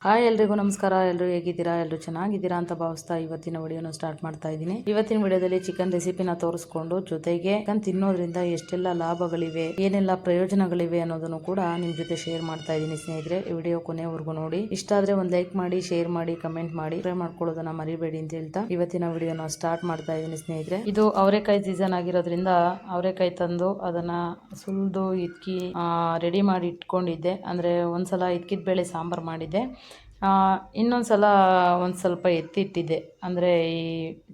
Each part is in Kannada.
ಹಾಯ್ ಎಲ್ರಿಗೂ ನಮಸ್ಕಾರ. ಎಲ್ಲರೂ ಹೇಗಿದ್ದೀರಾ? ಎಲ್ಲರೂ ಚೆನ್ನಾಗಿದ್ದೀರಾ ಅಂತ ಭಾವಿಸ್ತಾ ಇವತ್ತಿನ ವಿಡಿಯೋನ ಸ್ಟಾರ್ಟ್ ಮಾಡ್ತಾ ಇದ್ದೀನಿ. ಇವತ್ತಿನ ವಿಡಿಯೋದಲ್ಲಿ ಚಿಕನ್ ರೆಸಿಪಿನ ತೋರಿಸ್ಕೊಂಡು ಜೊತೆಗೆ ಚಿಕನ್ ತಿನ್ನೋದ್ರಿಂದ ಎಷ್ಟೆಲ್ಲ ಲಾಭಗಳಿವೆ, ಏನೆಲ್ಲ ಪ್ರಯೋಜನಗಳಿವೆ ಅನ್ನೋದನ್ನು ಕೂಡ ನಿಮ್ ಜೊತೆ ಶೇರ್ ಮಾಡ್ತಾ ಇದ್ದೀನಿ ಸ್ನೇಹಿತರೆ. ಈ ವಿಡಿಯೋ ಕೊನೆವರೆಗೂ ನೋಡಿ. ಇಷ್ಟ ಆದ್ರೆ ಒಂದು ಲೈಕ್ ಮಾಡಿ, ಶೇರ್ ಮಾಡಿ, ಕಮೆಂಟ್ ಮಾಡಿ, ಸಬ್ಸ್ಕ್ರೈಬ್ ಮಾಡ್ಕೊಳ್ಳೋದನ್ನ ಮರಿಬೇಡಿ ಅಂತ ಹೇಳ್ತಾ ಇವತ್ತಿನ ವಿಡಿಯೋನ ಸ್ಟಾರ್ಟ್ ಮಾಡ್ತಾ ಇದ್ದೀನಿ ಸ್ನೇಹಿತರೆ. ಇದು ಅವರೆಕಾಯಿ ಸೀಸನ್ ಆಗಿರೋದ್ರಿಂದ ಅವರೆಕಾಯಿ ತಂದು ಅದನ್ನ ಸುಲಿದು ಇದ್ಕಿ ರೆಡಿ ಮಾಡಿ ಇಟ್ಕೊಂಡಿದ್ದೆ. ಅಂದ್ರೆ ಒಂದ್ಸಲ ಇದ್ಕಿದ ಬೇಳೆ ಸಾಂಬಾರ್ ಮಾಡಿದ್ದೆ, ಇನ್ನೊಂದ್ಸಲ ಒಂದು ಸ್ವಲ್ಪ ಎತ್ತಿಟ್ಟಿದ್ದೆ. ಅಂದರೆ ಈ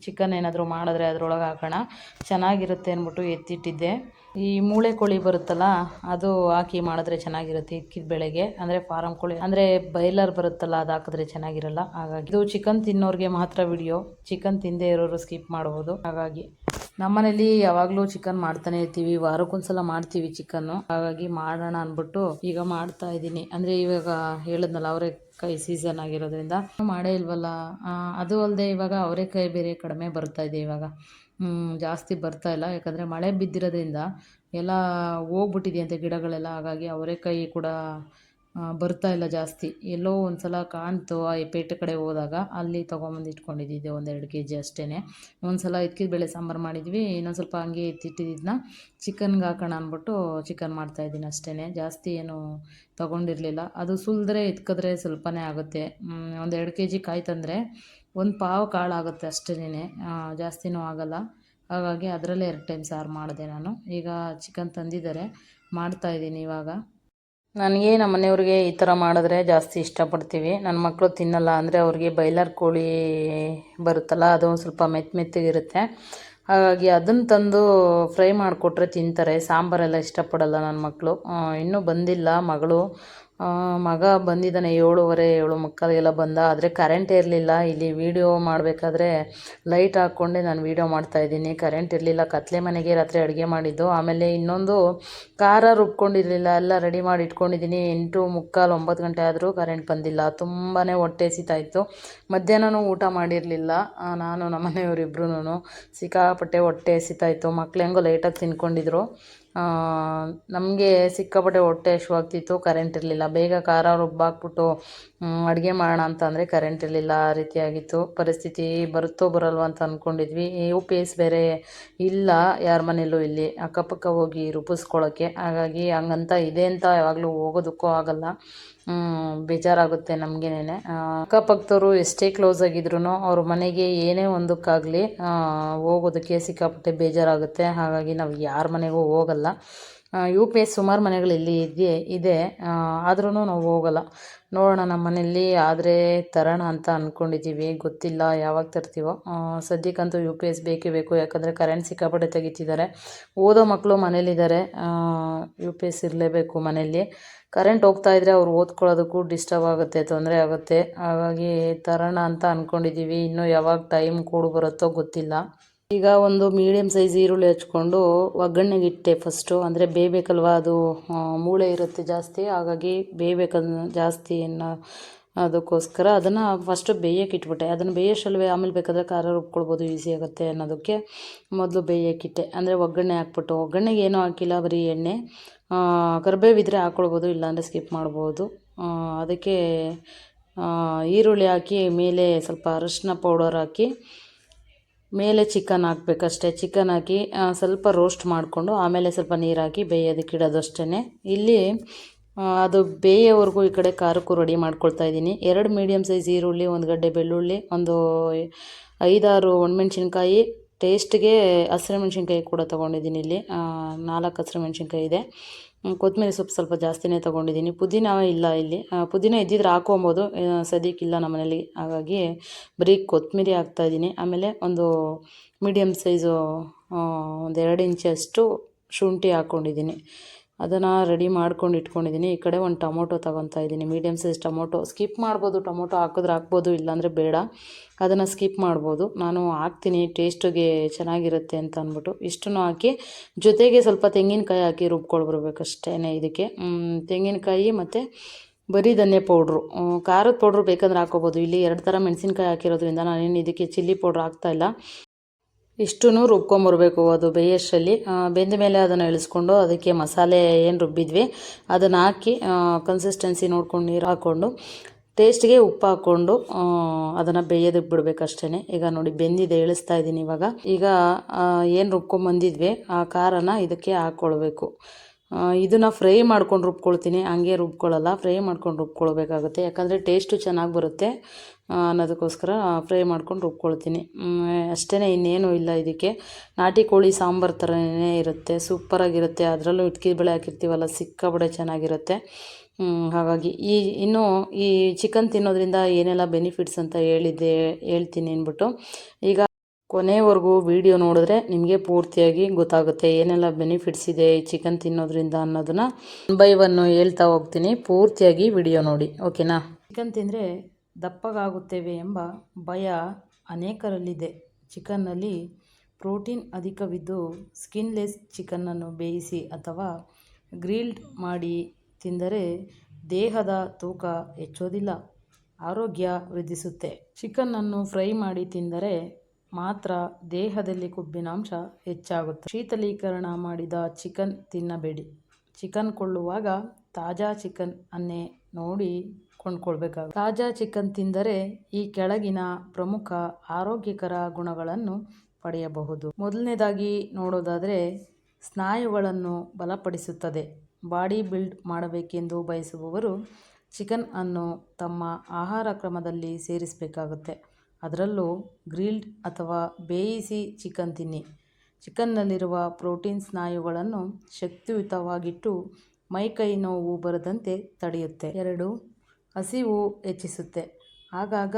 ಚಿಕನ್ ಏನಾದರೂ ಮಾಡಿದ್ರೆ ಅದರೊಳಗೆ ಹಾಕೋಣ ಚೆನ್ನಾಗಿರುತ್ತೆ ಅಂದ್ಬಿಟ್ಟು ಎತ್ತಿಟ್ಟಿದ್ದೆ. ಈ ಮೂಳೆ ಕೋಳಿ ಬರುತ್ತಲ್ಲ, ಅದು ಹಾಕಿ ಮಾಡಿದ್ರೆ ಚೆನ್ನಾಗಿರುತ್ತೆ ಇಕ್ಕಿದ ಬೆಳೆಗೆ. ಅಂದರೆ ಫಾರಂ ಕೋಳಿ ಅಂದರೆ ಬೈಲರ್ ಬರುತ್ತಲ್ಲ, ಅದು ಹಾಕಿದ್ರೆ ಚೆನ್ನಾಗಿರಲ್ಲ. ಹಾಗಾಗಿ ಇದು ಚಿಕನ್ ತಿನ್ನೋರಿಗೆ ಮಾತ್ರ ವಿಡಿಯೋ, ಚಿಕನ್ ತಿಂದೇ ಇರೋರು ಸ್ಕಿಪ್ ಮಾಡ್ಬೋದು. ಹಾಗಾಗಿ ನಮ್ಮನೇಲಿ ಯಾವಾಗಲೂ ಚಿಕನ್ ಮಾಡ್ತಾನೆ ಇರ್ತೀವಿ, ವಾರಕ್ಕೊಂದ್ಸಲ ಮಾಡ್ತೀವಿ ಚಿಕನ್ನು. ಹಾಗಾಗಿ ಮಾಡೋಣ ಅಂದ್ಬಿಟ್ಟು ಈಗ ಮಾಡ್ತಾ ಇದ್ದೀನಿ. ಅಂದರೆ ಇವಾಗ ಹೇಳಿದ್ನಲ್ಲ ಅವರೆಕಾಯಿ ಸೀಸನ್ ಆಗಿರೋದ್ರಿಂದ ಮಾಡೇ ಇಲ್ವಲ್ಲ. ಅದು ಅಲ್ಲದೆ ಇವಾಗ ಅವರೆಕಾಯಿ ಬೇರೆ ಕಡಿಮೆ ಬರ್ತಾ ಇದೆ ಇವಾಗ, ಜಾಸ್ತಿ ಬರ್ತಾ ಇಲ್ಲ. ಯಾಕಂದರೆ ಮಳೆ ಬಿದ್ದಿರೋದ್ರಿಂದ ಎಲ್ಲ ಹೋಗ್ಬಿಟ್ಟಿದೆಯಂತೆ ಗಿಡಗಳೆಲ್ಲ. ಹಾಗಾಗಿ ಅವರೆಕಾಯಿ ಕೂಡ ಬರ್ತಾ ಇಲ್ಲ ಜಾಸ್ತಿ. ಎಲ್ಲೋ ಒಂದು ಸಲ ಕಾಣ್ತು ಆ ಪೇಟೆ ಕಡೆ ಹೋದಾಗ, ಅಲ್ಲಿ ತೊಗೊಂಬಂದು ಇಟ್ಕೊಂಡಿದ್ದೆ 1-2 kg ಅಷ್ಟೇ. ಒಂದು ಸಲ ಇದ್ಕಿದ ಬೇಳೆ ಸಾಂಬಾರು ಮಾಡಿದ್ವಿ, ಇನ್ನೊಂದು ಸ್ವಲ್ಪ ಹಂಗೆ ಎತ್ತಿಟ್ಟಿದ್ದನ್ನ ಚಿಕನ್ಗೆ ಹಾಕೋಣ ಅಂದ್ಬಿಟ್ಟು ಚಿಕನ್ ಮಾಡ್ತಾಯಿದ್ದೀನಿ ಅಷ್ಟೇ. ಜಾಸ್ತಿ ಏನು ತೊಗೊಂಡಿರಲಿಲ್ಲ. ಅದು ಸುಲಿದ್ರೆ ಎತ್ಕಿದ್ರೆ ಸ್ವಲ್ಪನೇ ಆಗುತ್ತೆ. 1-2 kg ಕಾಯಿ ತಂದರೆ ಒಂದು ಪಾವು ಕಾಳು ಆಗುತ್ತೆ ಅಷ್ಟೇ, ಜಾಸ್ತಿನೂ ಆಗಲ್ಲ. ಹಾಗಾಗಿ ಅದರಲ್ಲೇ 2 ಟೈಮ್ ಸಾರು ಮಾಡಿದೆ ನಾನು. ಈಗ ಚಿಕನ್ ತಂದಿದ್ದಾರೆ, ಮಾಡ್ತಾಯಿದ್ದೀನಿ ಇವಾಗ. ನನಗೆ ನಮ್ಮ ಮನೆಯವ್ರಿಗೆ ಈ ಥರ ಮಾಡಿದ್ರೆ ಜಾಸ್ತಿ ಇಷ್ಟಪಡ್ತೀವಿ. ನನ್ನ ಮಕ್ಕಳು ತಿನ್ನಲ್ಲ. ಅಂದರೆ ಅವ್ರಿಗೆ ಬೈಲರ್ ಕೋಳಿ ಬರುತ್ತಲ್ಲ, ಅದು ಸ್ವಲ್ಪ ಮೆತ್ತಗಿರುತ್ತೆ. ಹಾಗಾಗಿ ಅದನ್ನು ತಂದು ಫ್ರೈ ಮಾಡಿಕೊಟ್ರೆ ತಿಂತಾರೆ. ಸಾಂಬಾರೆಲ್ಲ ಇಷ್ಟಪಡಲ್ಲ ನನ್ನ ಮಕ್ಕಳು. ಇನ್ನೂ ಬಂದಿಲ್ಲ ಮಗಳು. ಮಗ ಬಂದಿದ್ದಾನೆ 7:30 7:45 ಬಂದ. ಆದರೆ ಕರೆಂಟೇ ಇರಲಿಲ್ಲ. ಇಲ್ಲಿ ವೀಡಿಯೋ ಮಾಡಬೇಕಾದ್ರೆ ಲೈಟ್ ಹಾಕ್ಕೊಂಡೆ ನಾನು ವೀಡಿಯೋ ಮಾಡ್ತಾಯಿದ್ದೀನಿ. ಕರೆಂಟ್ ಇರಲಿಲ್ಲ. ಕತ್ಲೆ ಮನೆಗೆ ರಾತ್ರಿ ಅಡುಗೆ ಮಾಡಿದ್ದು. ಆಮೇಲೆ ಇನ್ನೊಂದು ಖಾರ ರುಬ್ಕೊಂಡಿರಲಿಲ್ಲ, ಎಲ್ಲ ರೆಡಿ ಮಾಡಿ ಇಟ್ಕೊಂಡಿದ್ದೀನಿ. 8:45 9 ಗಂಟೆ ಆದರೂ ಕರೆಂಟ್ ಬಂದಿಲ್ಲ. ತುಂಬಾ ಹೊಟ್ಟೆ ಹಸಿತಾಯಿತ್ತು. ಮಧ್ಯಾಹ್ನನೂ ಊಟ ಮಾಡಿರಲಿಲ್ಲ ನಾನು ನಮ್ಮ ಮನೆಯವರಿಬ್ರು. ಸಿಕ್ಕಾಪಟ್ಟೆ ಹೊಟ್ಟೆ ಹಸಿತಾಯಿತ್ತು. ಮಕ್ಳು ಹೆಂಗೋ ಲೈಟಾಗಿ ತಿನ್ಕೊಂಡಿದ್ರು. ನಮಗೆ ಸಿಕ್ಕಾಪಟ್ಟೆ ಹೊಟ್ಟೆ ಹಸಿವಾಗ್ತಿತ್ತು. ಕರೆಂಟ್ ಇರಲಿಲ್ಲ. ಬೇಗ ಖಾರ ರುಬ್ಬಾಕ್ಬಿಟ್ಟು ಅಡುಗೆ ಮಾಡೋಣ ಅಂತ ಅಂದರೆ ಕರೆಂಟ್ ಇರಲಿಲ್ಲ. ಆ ರೀತಿಯಾಗಿತ್ತು ಪರಿಸ್ಥಿತಿ. ಬರುತ್ತೋ ಬರಲ್ವ ಅಂತ ಅಂದ್ಕೊಂಡಿದ್ವಿ. UPS ಬೇರೆ ಇಲ್ಲ ಯಾರ ಮನೇಲೂ ಇಲ್ಲಿ ಅಕ್ಕಪಕ್ಕ ಹೋಗಿ ರುಬ್ಬಿಸ್ಕೊಳ್ಳೋಕ್ಕೆ. ಹಾಗಾಗಿ ಹಂಗಂತ ಇದೆ ಅಂತ ಯಾವಾಗಲೂ ಹೋಗೋದಕ್ಕೂ ಆಗಲ್ಲ. ಬೇಜಾರಾಗುತ್ತೆ ನಮಗೇನೆ. ಅಕ್ಕಪಕ್ಕದವರು ಎಷ್ಟೇ ಕ್ಲೋಸ್ ಆಗಿದ್ರು ಅವ್ರ ಮನೆಗೆ ಏನೇ ಒಂದಕ್ಕಾಗಲಿ ಹೋಗೋದಕ್ಕೆ ಸಿಕ್ಕಾಪಟ್ಟೆ ಬೇಜಾರಾಗುತ್ತೆ. ಹಾಗಾಗಿ ನಾವು ಯಾರ ಮನೆಗೂ ಹೋಗಲ್ಲ. UPS ಸುಮಾರು ಮನೆಗಳಲ್ಲಿ ಇದೆ, ಆದ್ರೂ ನಾವು ಹೋಗಲ್ಲ. ನೋಡೋಣ ನಮ್ಮ ಮನೆಯಲ್ಲಿ ಆದರೆ ತರೋಣ ಅಂತ ಅಂದ್ಕೊಂಡಿದ್ದೀವಿ. ಗೊತ್ತಿಲ್ಲ ಯಾವಾಗ ತರ್ತೀವೋ. ಸದ್ಯಕ್ಕಂತೂ UPS ಬೇಕೇ ಬೇಕು. ಯಾಕಂದರೆ ಕರೆಂಟ್ ಸಿಕ್ಕಾಪಟ್ಟೆ ತೆಗಿತಿದ್ದಾರೆ. ಓದೋ ಮಕ್ಕಳು ಮನೇಲಿದ್ದಾರೆ, UPS ಇರಲೇಬೇಕು ಮನೆಯಲ್ಲಿ. ಕರೆಂಟ್ ಹೋಗ್ತಾಯಿದ್ರೆ ಅವ್ರು ಓದ್ಕೊಳ್ಳೋದಕ್ಕೂ ಡಿಸ್ಟರ್ಬ್ ಆಗುತ್ತೆ, ತೊಂದರೆ ಆಗುತ್ತೆ. ಹಾಗಾಗಿ ತರೋಣ ಅಂತ ಅಂದ್ಕೊಂಡಿದ್ದೀವಿ. ಇನ್ನೂ ಯಾವಾಗ ಟೈಮ್ ಕೂಡು ಬರುತ್ತೋ ಗೊತ್ತಿಲ್ಲ. ಈಗ ಒಂದು ಮೀಡಿಯಮ್ ಸೈಜ್ ಈರುಳ್ಳಿ ಹಚ್ಕೊಂಡು ಒಗ್ಗರಣೆಗೆ ಇಟ್ಟೆ ಫಸ್ಟು. ಅಂದರೆ ಬೇಯಬೇಕಲ್ವ, ಅದು ಮೂಳೆ ಇರುತ್ತೆ ಜಾಸ್ತಿ. ಹಾಗಾಗಿ ಬೇಯಬೇಕನ್ನ ಜಾಸ್ತಿ ಅದಕ್ಕೋಸ್ಕರ ಅದನ್ನು ಫಸ್ಟು ಬೇಯಕ್ಕೆ ಇಟ್ಬಿಟ್ಟೆ. ಅದನ್ನು ಬೇಯೋಷ್ಟಲ್ವೇ ಆಮೇಲೆ ಬೇಕಾದರೆ ಖಾರ ರುಬ್ಕೊಳ್ಬೋದು, ಈಸಿ ಆಗುತ್ತೆ ಅನ್ನೋದಕ್ಕೆ ಮೊದಲು ಬೇಯಕ್ಕಿಟ್ಟೆ. ಅಂದರೆ ಒಗ್ಗರಣೆ ಹಾಕ್ಬಿಟ್ಟು, ಒಗ್ಗರಣೆಗೆ ಏನೂ ಹಾಕಿಲ್ಲ, ಬರೀ ಎಣ್ಣೆ, ಕರಿಬೇವಿದ್ರೆ ಹಾಕ್ಕೊಳ್ಬೋದು, ಇಲ್ಲಾಂದರೆ ಸ್ಕಿಪ್ ಮಾಡ್ಬೋದು. ಅದಕ್ಕೆ ಈರುಳ್ಳಿ ಹಾಕಿ ಮೇಲೆ ಸ್ವಲ್ಪ ಅರಶಿನ ಪೌಡರ್ ಹಾಕಿ ಮೇಲೆ ಚಿಕನ್ ಹಾಕ್ಬೇಕಷ್ಟೆ. ಚಿಕನ್ ಹಾಕಿ ಸ್ವಲ್ಪ ರೋಸ್ಟ್ ಮಾಡಿಕೊಂಡು ಆಮೇಲೆ ಸ್ವಲ್ಪ ನೀರು ಹಾಕಿ ಬೇಯೋದಕ್ಕೆ ಇಡೋದು ಅಷ್ಟೇ. ಇಲ್ಲಿ ಅದು ಬೇಯೋವರೆಗೂ ಈ ಕಡೆ ಖಾರಕ್ಕೂ ರೆಡಿ ಮಾಡ್ಕೊಳ್ತಾ ಇದ್ದೀನಿ. 2 ಮೀಡಿಯಮ್ ಸೈಜ್ ಈರುಳ್ಳಿ, 1 ಗಡ್ಡೆ ಬೆಳ್ಳುಳ್ಳಿ, ಒಂದು 5-6 ಒಣಮೆಣ್ಸಿನ್ಕಾಯಿ, ಟೇಸ್ಟ್ಗೆ ಹಸಿರು ಮೆಣಸಿನ್ಕಾಯಿ ಕೂಡ ತೊಗೊಂಡಿದ್ದೀನಿ. ಇಲ್ಲಿ 4 ಹಸಿರು ಮೆಣಸಿನ್ಕಾಯಿ ಇದೆ. ಕೊತ್ತಂಬರಿ ಸೊಪ್ಪು ಸ್ವಲ್ಪ ಜಾಸ್ತಿನೇ ತೊಗೊಂಡಿದ್ದೀನಿ. ಪುದೀನ ಇಲ್ಲ ಇಲ್ಲಿ. ಪುದೀನ ಇದ್ದಿದ್ರೆ ಹಾಕೊಬೋದು, ಸದ್ಯಕ್ಕಿಲ್ಲ ನಮ್ಮ ಮನೇಲಿ. ಹಾಗಾಗಿ ಬರೀ ಕೊತ್ತಂಬರಿ ಹಾಕ್ತಾಯಿದ್ದೀನಿ. ಆಮೇಲೆ ಒಂದು ಮೀಡಿಯಮ್ ಸೈಜು 1-2 ಇಂಚಷ್ಟು ಶುಂಠಿ ಹಾಕ್ಕೊಂಡಿದ್ದೀನಿ. ಅದನ್ನು ರೆಡಿ ಮಾಡ್ಕೊಂಡು ಇಟ್ಕೊಂಡಿದ್ದೀನಿ. ಈ ಕಡೆ ಒಂದು ಟೊಮೊಟೊ ತೊಗೊತಾ ಇದ್ದೀನಿ, ಮೀಡಿಯಮ್ ಸೈಜ್ ಟೊಮೊಟೊ. ಸ್ಕಿಪ್ ಮಾಡ್ಬೋದು, ಟೊಮೊಟೊ ಹಾಕಿದ್ರೆ ಹಾಕ್ಬೋದು, ಇಲ್ಲಾಂದರೆ ಬೇಡ, ಅದನ್ನು ಸ್ಕಿಪ್ ಮಾಡ್ಬೋದು. ನಾನು ಹಾಕ್ತೀನಿ ಟೇಸ್ಟಿಗೆ ಚೆನ್ನಾಗಿರುತ್ತೆ ಅಂತ ಅಂದ್ಬಿಟ್ಟು ಇಷ್ಟನ್ನು ಹಾಕಿ ಜೊತೆಗೆ ಸ್ವಲ್ಪ ತೆಂಗಿನಕಾಯಿ ಹಾಕಿ ರುಬ್ಕೊಳ್ಬರ್ಬೇಕಷ್ಟೇ ಇದಕ್ಕೆ. ತೆಂಗಿನಕಾಯಿ ಮತ್ತು ಬರೀ ಧನ್ಯ ಪೌಡ್ರು, ಖಾರದ ಪೌಡ್ರು ಬೇಕಂದ್ರೆ ಹಾಕೋಬೋದು. ಇಲ್ಲಿ 2 ಥರ ಮೆಣಸಿನ್ಕಾಯಿ ಹಾಕಿರೋದ್ರಿಂದ ನಾನೇನು ಇದಕ್ಕೆ ಚಿಲ್ಲಿ ಪೌಡ್ರ್ ಹಾಕ್ತಾಯಿಲ್ಲ. ಇಷ್ಟೂ ರುಬ್ಕೊಂಬರ್ಬೇಕು. ಅದು ಬೇಯೋಷ್ಟರಲ್ಲಿ ಬೆಂದ ಮೇಲೆ ಅದನ್ನು ಇಳಿಸ್ಕೊಂಡು ಅದಕ್ಕೆ ಮಸಾಲೆ ಏನು ರುಬ್ಬಿದ್ವಿ ಅದನ್ನು ಹಾಕಿ ಕನ್ಸಿಸ್ಟೆನ್ಸಿ ನೋಡ್ಕೊಂಡು ನೀರು ಹಾಕ್ಕೊಂಡು ಟೇಸ್ಟ್ಗೆ ಉಪ್ಪು ಹಾಕ್ಕೊಂಡು ಅದನ್ನು ಬೇಯೋದಕ್ಕೆ ಬಿಡಬೇಕಷ್ಟೇ. ಈಗ ನೋಡಿ ಬೆಂದಿದೆ, ಇಳಿಸ್ತಾ ಇದ್ದೀನಿ ಇವಾಗ. ಈಗ ಏನು ರುಬ್ಕೊಂಬಂದಿದ್ವಿ ಆ ಖಾರನ ಇದಕ್ಕೆ ಹಾಕ್ಕೊಳ್ಬೇಕು. ಇದನ್ನು ಫ್ರೈ ಮಾಡ್ಕೊಂಡು ರುಬ್ಕೊಳ್ತೀನಿ, ಹಂಗೆ ರುಬ್ಕೊಳ್ಳಲ್ಲ, ಫ್ರೈ ಮಾಡ್ಕೊಂಡು ರುಬ್ಕೊಳ್ಬೇಕಾಗುತ್ತೆ. ಯಾಕಂದರೆ ಟೇಸ್ಟು ಚೆನ್ನಾಗಿ ಬರುತ್ತೆ ಅನ್ನೋದಕ್ಕೋಸ್ಕರ ಫ್ರೈ ಮಾಡ್ಕೊಂಡು ರುಬ್ಕೊಳ್ತೀನಿ ಅಷ್ಟೇ. ಇನ್ನೇನು ಇಲ್ಲ. ಇದಕ್ಕೆ ನಾಟಿ ಕೋಳಿ ಸಾಂಬಾರು ಥರನೇ ಇರುತ್ತೆ, ಸೂಪರಾಗಿರುತ್ತೆ. ಅದರಲ್ಲೂ ಇಟ್ಕಿ ಬೇಳೆ ಹಾಕಿರ್ತೀವಲ್ಲ, ಸಿಕ್ಕಾಪಟ್ಟೆ ಚೆನ್ನಾಗಿರುತ್ತೆ. ಹಾಗಾಗಿ ಇನ್ನು ಈ ಚಿಕನ್ ತಿನ್ನೋದ್ರಿಂದ ಏನೆಲ್ಲ ಬೆನಿಫಿಟ್ಸ್ ಅಂತ ಹೇಳ್ತೀನಿ ಅಂದ್ಬಿಟ್ಟು ಈಗ ಕೊನೆವರೆಗೂ ವಿಡಿಯೋ ನೋಡಿದ್ರೆ ನಿಮಗೆ ಪೂರ್ತಿಯಾಗಿ ಗೊತ್ತಾಗುತ್ತೆ ಏನೆಲ್ಲ ಬೆನಿಫಿಟ್ಸ್ ಇದೆ ಈ ಚಿಕನ್ ತಿನ್ನೋದ್ರಿಂದ ಅನ್ನೋದನ್ನು ಬೈ ಒನ್ ಹೇಳ್ತಾ ಹೋಗ್ತೀನಿ. ಪೂರ್ತಿಯಾಗಿ ವಿಡಿಯೋ ನೋಡಿ, ಓಕೆನಾ. ಚಿಕನ್ ತಿಂದರೆ ದಪ್ಪಗಾಗುತ್ತೇವೆ ಎಂಬ ಭಯ ಅನೇಕರಲ್ಲಿದೆ. ಚಿಕನ್ನಲ್ಲಿ ಪ್ರೋಟೀನ್ ಅಧಿಕವಿದ್ದು ಸ್ಕಿನ್ಲೆಸ್ ಚಿಕನ್ನನ್ನು ಬೇಯಿಸಿ ಅಥವಾ ಗ್ರಿಲ್ಡ್ ಮಾಡಿ ತಿಂದರೆ ದೇಹದ ತೂಕ ಹೆಚ್ಚೋದಿಲ್ಲ, ಆರೋಗ್ಯ ವೃದ್ಧಿಸುತ್ತೆ. ಚಿಕನ್ನನ್ನು ಫ್ರೈ ಮಾಡಿ ತಿಂದರೆ ಮಾತ್ರ ದೇಹದಲ್ಲಿ ಕೊಬ್ಬಿನಾಂಶ ಹೆಚ್ಚಾಗುತ್ತೆ. ಶೀತಲೀಕರಣ ಮಾಡಿದ ಚಿಕನ್ ತಿನ್ನಬೇಡಿ. ಚಿಕನ್ ಕೊಳ್ಳುವಾಗ ತಾಜಾ ಚಿಕನ್ ಅನ್ನೇ ನೋಡಿ ಕೊಂಡ್ಕೊಳ್ಬೇಕಾಗುತ್ತೆ. ತಾಜಾ ಚಿಕನ್ ತಿಂದರೆ ಈ ಕೆಳಗಿನ ಪ್ರಮುಖ ಆರೋಗ್ಯಕರ ಗುಣಗಳನ್ನು ಪಡೆಯಬಹುದು. ಮೊದಲನೇದಾಗಿ ನೋಡೋದಾದರೆ ಸ್ನಾಯುಗಳನ್ನು ಬಲಪಡಿಸುತ್ತದೆ. ಬಾಡಿ ಬಿಲ್ಡ್ ಮಾಡಬೇಕೆಂದು ಬಯಸುವವರು ಚಿಕನ್ ಅನ್ನು ತಮ್ಮ ಆಹಾರ ಕ್ರಮದಲ್ಲಿ ಸೇರಿಸಬೇಕಾಗುತ್ತೆ. ಅದರಲ್ಲೂ ಗ್ರಿಲ್ಡ್ ಅಥವಾ ಬೇಯಿಸಿ ಚಿಕನ್ ತಿನ್ನಿ. ಚಿಕನ್ನಲ್ಲಿರುವ ಪ್ರೋಟೀನ್ ಸ್ನಾಯುಗಳನ್ನು ಶಕ್ತಿಯುತವಾಗಿಟ್ಟು ಮೈಕೈ ನೋವು ಬರದಂತೆ ತಡೆಯುತ್ತೆ. 2. ಹಸಿವು ಹೆಚ್ಚಿಸುತ್ತೆ. ಆಗಾಗ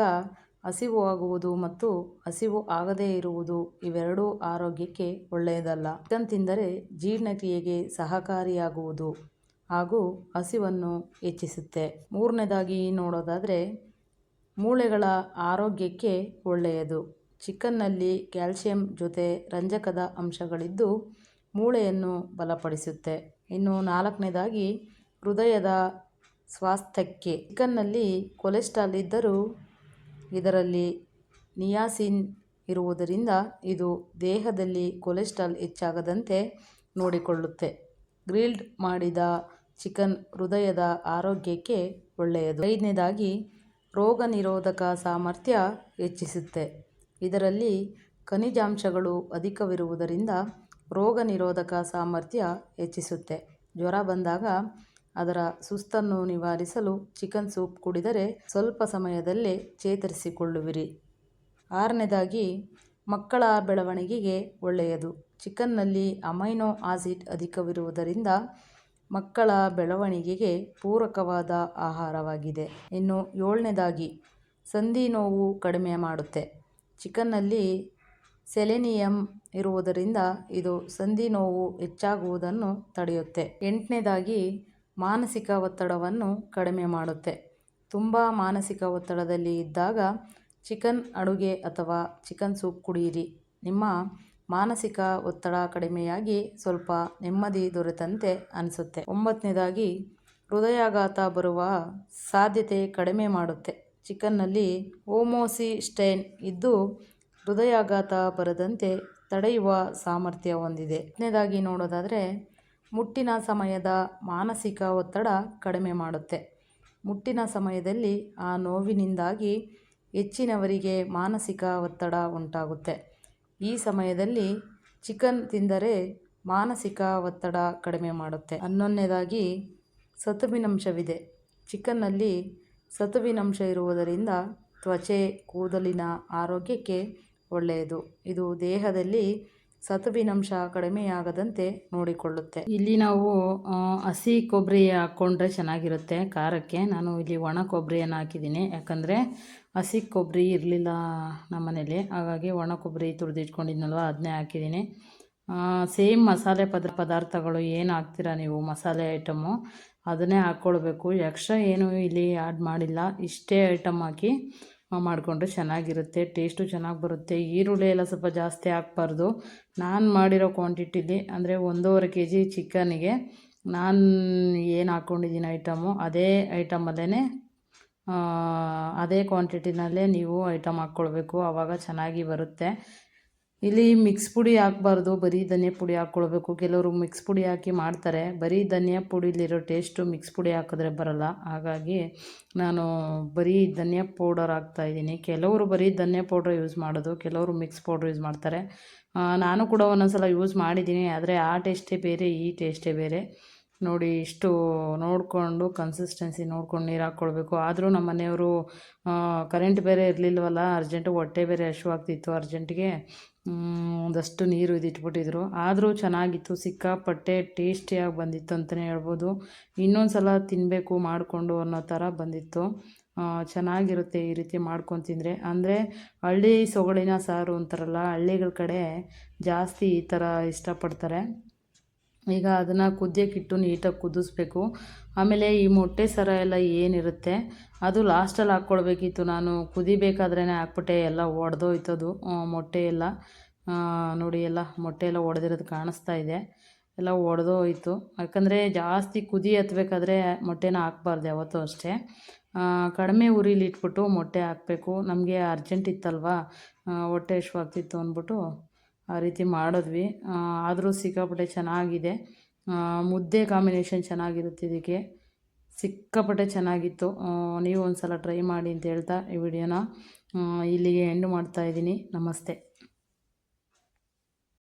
ಹಸಿವು ಆಗುವುದು ಮತ್ತು ಹಸಿವು ಆಗದೇ ಇರುವುದು ಇವೆರಡೂ ಆರೋಗ್ಯಕ್ಕೆ ಒಳ್ಳೆಯದಲ್ಲ. ಚಿಕನ್ ತಿಂದರೆ ಜೀರ್ಣಕ್ರಿಯೆಗೆ ಸಹಕಾರಿಯಾಗುವುದು ಹಾಗೂ ಹಸಿವನ್ನು ಹೆಚ್ಚಿಸುತ್ತೆ. 3ನೇದಾಗಿ ನೋಡೋದಾದರೆ ಮೂಳೆಗಳ ಆರೋಗ್ಯಕ್ಕೆ ಒಳ್ಳೆಯದು. ಚಿಕನ್ನಲ್ಲಿ ಕ್ಯಾಲ್ಸಿಯಂ ಜೊತೆ ರಂಜಕದ ಅಂಶಗಳಿದ್ದು ಮೂಳೆಯನ್ನು ಬಲಪಡಿಸುತ್ತೆ. ಇನ್ನು 4ನೇದಾಗಿ ಹೃದಯದ ಸ್ವಾಸ್ಥ್ಯಕ್ಕೆ. ಚಿಕನ್ನಲ್ಲಿ ಕೊಲೆಸ್ಟ್ರಾಲ್ ಇದ್ದರೂ ಇದರಲ್ಲಿ ನಿಯಾಸಿನ್ ಇರುವುದರಿಂದ ಇದು ದೇಹದಲ್ಲಿ ಕೊಲೆಸ್ಟ್ರಾಲ್ ಹೆಚ್ಚಾಗದಂತೆ ನೋಡಿಕೊಳ್ಳುತ್ತೆ. ಗ್ರಿಲ್ಡ್ ಮಾಡಿದ ಚಿಕನ್ ಹೃದಯದ ಆರೋಗ್ಯಕ್ಕೆ ಒಳ್ಳೆಯದು. 5ನೇದಾಗಿ ರೋಗ ನಿರೋಧಕ ಸಾಮರ್ಥ್ಯ ಹೆಚ್ಚಿಸುತ್ತೆ. ಇದರಲ್ಲಿ ಖನಿಜಾಂಶಗಳು ಅಧಿಕವಿರುವುದರಿಂದ ರೋಗ ನಿರೋಧಕ ಸಾಮರ್ಥ್ಯ ಹೆಚ್ಚಿಸುತ್ತೆ. ಜ್ವರ ಬಂದಾಗ ಅದರ ಸುಸ್ತನ್ನು ನಿವಾರಿಸಲು ಚಿಕನ್ ಸೂಪ್ ಕುಡಿದರೆ ಸ್ವಲ್ಪ ಸಮಯದಲ್ಲೇ ಚೇತರಿಸಿಕೊಳ್ಳುವಿರಿ. 6ನೇದಾಗಿ ಮಕ್ಕಳ ಬೆಳವಣಿಗೆಗೆ ಒಳ್ಳೆಯದು. ಚಿಕನ್ನಲ್ಲಿ ಅಮೈನೋ ಆಸಿಡ್ ಅಧಿಕವಿರುವುದರಿಂದ ಮಕ್ಕಳ ಬೆಳವಣಿಗೆಗೆ ಪೂರಕವಾದ ಆಹಾರವಾಗಿದೆ. ಇನ್ನು 7ನೇದಾಗಿ ಸಂಧಿ ನೋವು ಕಡಿಮೆ ಮಾಡುತ್ತೆ. ಚಿಕನ್ನಲ್ಲಿ ಸೆಲೆನಿಯಂ ಇರುವುದರಿಂದ ಇದು ಸಂಧಿ ನೋವು ಹೆಚ್ಚಾಗುವುದನ್ನು ತಡೆಯುತ್ತೆ. 8ನೇದಾಗಿ ಮಾನಸಿಕ ಒತ್ತಡವನ್ನು ಕಡಿಮೆ ಮಾಡುತ್ತೆ. ತುಂಬ ಮಾನಸಿಕ ಒತ್ತಡದಲ್ಲಿ ಇದ್ದಾಗ ಚಿಕನ್ ಅಡುಗೆ ಅಥವಾ ಚಿಕನ್ ಸೂಪ್ ಕುಡಿಯಿರಿ. ನಿಮ್ಮ ಮಾನಸಿಕ ಒತ್ತಡ ಕಡಿಮೆಯಾಗಿ ಸ್ವಲ್ಪ ನೆಮ್ಮದಿ ದೊರೆತಂತೆ ಅನಿಸುತ್ತೆ. 9ನೇದಾಗಿ ಹೃದಯಾಘಾತ ಬರುವ ಸಾಧ್ಯತೆ ಕಡಿಮೆ ಮಾಡುತ್ತೆ. ಚಿಕನ್ನಲ್ಲಿ ಹೋಮೋಸಿಸ್ಟೈನ್ ಇದ್ದು ಹೃದಯಾಘಾತ ಬರದಂತೆ ತಡೆಯುವ ಸಾಮರ್ಥ್ಯ ಹೊಂದಿದೆ. 10ನೇದಾಗಿ ನೋಡೋದಾದರೆ ಮುಟ್ಟಿನ ಸಮಯದ ಮಾನಸಿಕ ಒತ್ತಡ ಕಡಿಮೆ ಮಾಡುತ್ತೆ. ಮುಟ್ಟಿನ ಸಮಯದಲ್ಲಿ ಆ ನೋವಿನಿಂದಾಗಿ ಹೆಚ್ಚಿನವರಿಗೆ ಮಾನಸಿಕ ಒತ್ತಡ ಉಂಟಾಗುತ್ತೆ. ಈ ಸಮಯದಲ್ಲಿ ಚಿಕನ್ ತಿಂದರೆ ಮಾನಸಿಕ ಒತ್ತಡ ಕಡಿಮೆ ಮಾಡುತ್ತೆ. 11ನೇದಾಗಿ ಸತುವಿನಂಶವಿದೆ. ಚಿಕನ್ನಲ್ಲಿ ಸತುವಿನಂಶ ಇರುವುದರಿಂದ ತ್ವಚೆ, ಕೂದಲಿನ ಆರೋಗ್ಯಕ್ಕೆ ಒಳ್ಳೆಯದು. ಇದು ದೇಹದಲ್ಲಿ ಸತುವಿನಂಶ ಕಡಿಮೆಯಾಗದಂತೆ ನೋಡಿಕೊಳ್ಳುತ್ತೆ. ಇಲ್ಲಿ ನಾವು ಹಸಿ ಕೊಬ್ಬರಿ ಹಾಕ್ಕೊಂಡ್ರೆ ಚೆನ್ನಾಗಿರುತ್ತೆ ಖಾರಕ್ಕೆ. ನಾನು ಇಲ್ಲಿ ಒಣ ಕೊಬ್ಬರಿಯನ್ನು ಹಾಕಿದ್ದೀನಿ, ಯಾಕಂದರೆ ಹಸಿ ಕೊಬ್ಬರಿ ಇರಲಿಲ್ಲ ನಮ್ಮ ಮನೇಲಿ, ಹಾಗಾಗಿ ಒಣ ಕೊಬ್ಬರಿ ತುರಿದಿಟ್ಕೊಂಡಿದ್ನಲ್ವ ಅದನ್ನೇ ಹಾಕಿದ್ದೀನಿ. ಸೇಮ್ ಮಸಾಲೆ ಪದಾರ್ಥಗಳು ಏನು ಹಾಕ್ತೀರಾ ನೀವು ಮಸಾಲೆ ಐಟಮು ಅದನ್ನೇ ಹಾಕ್ಕೊಳ್ಬೇಕು. ಎಕ್ಸ್ಟ್ರಾ ಏನು ಇಲ್ಲಿ ಆ್ಯಡ್ ಮಾಡಿಲ್ಲ. ಇಷ್ಟೇ ಐಟಮ್ ಹಾಕಿ ಮಾಡಿಕೊಂಡ್ರೆ ಚೆನ್ನಾಗಿರುತ್ತೆ, ಟೇಸ್ಟು ಚೆನ್ನಾಗಿ ಬರುತ್ತೆ. ಈರುಳ್ಳಿ ಎಲ್ಲ ಸ್ವಲ್ಪ ಜಾಸ್ತಿ ಹಾಕ್ಬಾರ್ದು. ನಾನು ಮಾಡಿರೋ ಕ್ವಾಂಟಿಟಿಲಿ ಅಂದರೆ 1.5 kg ಚಿಕನ್ನಿಗೆ ನಾನು ಏನು ಹಾಕ್ಕೊಂಡಿದ್ದೀನಿ ಐಟಮು ಅದೇ ಐಟಮಲ್ಲೇ ಅದೇ ಕ್ವಾಂಟಿಟಿನಲ್ಲೇ ನೀವು ಐಟಮ್ ಹಾಕ್ಕೊಳ್ಬೇಕು, ಆವಾಗ ಚೆನ್ನಾಗಿ ಬರುತ್ತೆ. ಇಲ್ಲಿ ಮಿಕ್ಸ್ ಪುಡಿ ಹಾಕಬಾರ್ದು, ಬರೀ ಧನಿಯಾ ಪುಡಿ ಹಾಕ್ಕೊಳ್ಬೇಕು. ಕೆಲವರು ಮಿಕ್ಸ್ ಪುಡಿ ಹಾಕಿ ಮಾಡ್ತಾರೆ, ಬರೀ ಧನಿಯಾ ಪುಡಿಲಿರೋ ಟೇಸ್ಟು ಮಿಕ್ಸ್ ಪುಡಿ ಹಾಕಿದ್ರೆ ಬರಲ್ಲ. ಹಾಗಾಗಿ ನಾನು ಬರೀ ಧನಿಯಾ ಪೌಡರ್ ಹಾಕ್ತಾಯಿದ್ದೀನಿ. ಕೆಲವರು ಬರೀ ಧನಿಯಾ ಪೌಡ್ರ್ ಯೂಸ್ ಮಾಡೋದು, ಕೆಲವರು ಮಿಕ್ಸ್ ಪೌಡ್ರ್ ಯೂಸ್ ಮಾಡ್ತಾರೆ. ನಾನು ಕೂಡ ಒಂದೊಂದು ಸಲ ಯೂಸ್ ಮಾಡಿದ್ದೀನಿ, ಆದರೆ ಆ ಟೇಸ್ಟೇ ಬೇರೆ, ಈ ಟೇಸ್ಟೇ ಬೇರೆ. ನೋಡಿ ಇಷ್ಟು ನೋಡಿಕೊಂಡು ಕನ್ಸಿಸ್ಟೆನ್ಸಿ ನೋಡ್ಕೊಂಡು ನೀರು ಹಾಕ್ಕೊಳ್ಬೇಕು. ಆದರೂ ನಮ್ಮ ಮನೆಯವರು ಕರೆಂಟ್ ಬೇರೆ ಇರಲಿಲ್ವಲ್ಲ, ಅರ್ಜೆಂಟು ಹೊಟ್ಟೆ ಬೇರೆ ಹಸಿವಾಗ್ತಿತ್ತು, ಅರ್ಜೆಂಟಿಗೆ ಒಂದಷ್ಟು ನೀರು ಇದಿಟ್ಬಿಟ್ಟಿದ್ರು. ಆದರೂ ಚೆನ್ನಾಗಿತ್ತು, ಸಿಕ್ಕಾಪಟ್ಟೆ ಟೇಸ್ಟಿಯಾಗಿ ಬಂದಿತ್ತು ಅಂತಲೇ ಹೇಳ್ಬೋದು. ಇನ್ನೊಂದು ಸಲ ತಿನ್ನಬೇಕು ಮಾಡಿಕೊಂಡು ಅನ್ನೋ ಥರ ಬಂದಿತ್ತು. ಚೆನ್ನಾಗಿರುತ್ತೆ ಈ ರೀತಿ ಮಾಡ್ಕೊಂಡು ತಿಂದರೆ. ಅಂದರೆ ಹಳ್ಳಿ ಸೊಗಡಿನ ಸಾರು ಅಂತಾರಲ್ಲ, ಹಳ್ಳಿಗಳ ಕಡೆ ಜಾಸ್ತಿ ಈ ಥರ ಇಷ್ಟಪಡ್ತಾರೆ. ಈಗ ಅದನ್ನು ಕುದಿಯೋಕ್ಕಿಟ್ಟು ನೀಟಾಗಿ ಕುದಿಸ್ಬೇಕು. ಆಮೇಲೆ ಈ ಮೊಟ್ಟೆ ಸರ ಎಲ್ಲ ಏನಿರುತ್ತೆ ಅದು ಲಾಸ್ಟಲ್ಲಿ ಹಾಕ್ಕೊಳ್ಬೇಕಿತ್ತು. ನಾನು ಕುದಿಬೇಕಾದ್ರೇ ಹಾಕ್ಬಿಟ್ಟೆ, ಎಲ್ಲ ಒಡೆದೋಯ್ತದು ಮೊಟ್ಟೆ ಎಲ್ಲ. ನೋಡಿ ಎಲ್ಲ ಮೊಟ್ಟೆ ಎಲ್ಲ ಒಡೆದಿರೋದು ಕಾಣಿಸ್ತಾ ಇದೆ, ಎಲ್ಲ ಒಡೆದೋಯ್ತು. ಯಾಕಂದರೆ ಜಾಸ್ತಿ ಕುದಿ ಹತ್ಬೇಕಾದ್ರೆ ಮೊಟ್ಟೆನ ಹಾಕ್ಬಾರ್ದು ಯಾವತ್ತೂ ಅಷ್ಟೇ. ಕಡಿಮೆ ಉರಿಲಿ ಇಟ್ಬಿಟ್ಟು ಮೊಟ್ಟೆ ಹಾಕಬೇಕು. ನಮಗೆ ಅರ್ಜೆಂಟ್ ಇತ್ತಲ್ವ, ಹೊಟ್ಟೆ ಹಸಿವಾಗ್ತಿತ್ತು ಅಂದ್ಬಿಟ್ಟು ಆ ರೀತಿ ಮಾಡಿದ್ವಿ. ಆದರೂ ಸಿಕ್ಕಾಪಟ್ಟೆ ಚೆನ್ನಾಗಿದೆ. ಮುದ್ದೆ ಕಾಂಬಿನೇಷನ್ ಚೆನ್ನಾಗಿರುತ್ತೆ ಇದಕ್ಕೆ, ಸಿಕ್ಕಾಪಟ್ಟೆ ಚೆನ್ನಾಗಿತ್ತು. ನೀವು ಒಂದು ಸಲ ಟ್ರೈ ಮಾಡಿ ಅಂತ ಹೇಳ್ತಾ ಈ ವಿಡಿಯೋನ ಇಲ್ಲಿಗೆ ಎಂಡ್ ಮಾಡ್ತಾಯಿದ್ದೀನಿ. ನಮಸ್ತೆ.